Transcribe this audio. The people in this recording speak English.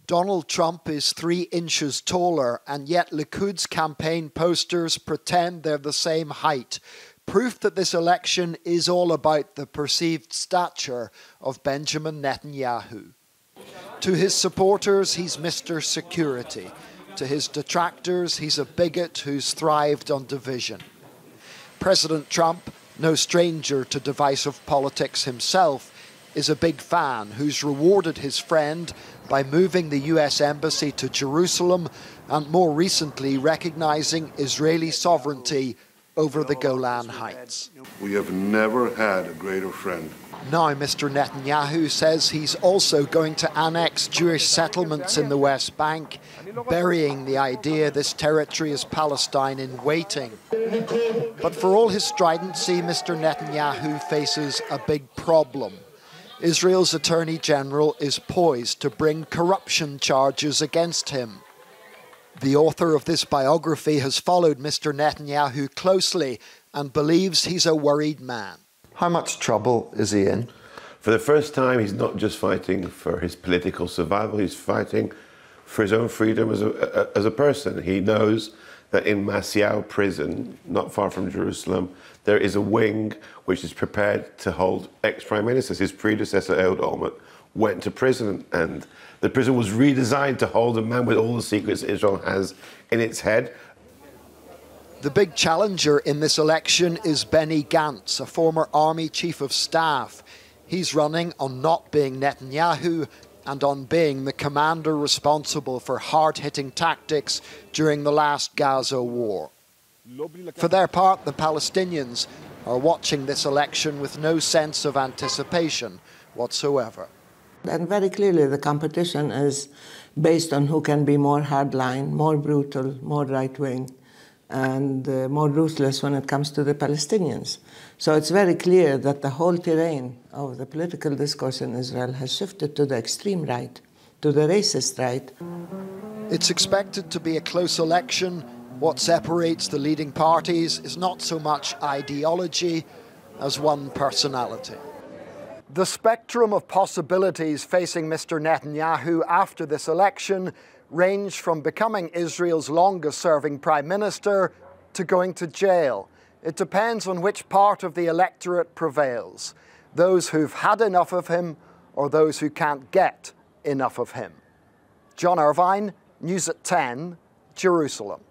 Donald Trump is 3 inches taller, and yet Likud's campaign posters pretend they're the same height. Proof that this election is all about the perceived stature of Benjamin Netanyahu. To his supporters, he's Mr. Security. To his detractors, he's a bigot who's thrived on division. President Trump, no stranger to divisive politics himself, is a big fan who's rewarded his friend by moving the US Embassy to Jerusalem and more recently recognizing Israeli sovereignty over the Golan Heights. We have never had a greater friend. Now Mr. Netanyahu says he's also going to annex Jewish settlements in the West Bank, burying the idea this territory is Palestine in waiting. But for all his stridency, Mr. Netanyahu faces a big problem. Israel's Attorney General is poised to bring corruption charges against him. The author of this biography has followed Mr. Netanyahu closely and believes he's a worried man. How much trouble is he in? For the first time, he's not just fighting for his political survival, he's fighting for his own freedom as a person. He knows that in Masyau prison, not far from Jerusalem, there is a wing which is prepared to hold ex-prime ministers. His predecessor, Ehud Olmert, went to prison, and the prison was redesigned to hold a man with all the secrets Israel has in its head. The big challenger in this election is Benny Gantz, a former army chief of staff. He's running on not being Netanyahu and on being the commander responsible for hard-hitting tactics during the last Gaza war. For their part, the Palestinians are watching this election with no sense of anticipation whatsoever. And very clearly the competition is based on who can be more hardline, more brutal, more right-wing, and more ruthless when it comes to the Palestinians. So it's very clear that the whole terrain of the political discourse in Israel has shifted to the extreme right, to the racist right. It's expected to be a close election. What separates the leading parties is not so much ideology as one personality. The spectrum of possibilities facing Mr. Netanyahu after this election range from becoming Israel's longest-serving prime minister to going to jail. It depends on which part of the electorate prevails, those who've had enough of him or those who can't get enough of him. John Irvine, News at 10, Jerusalem.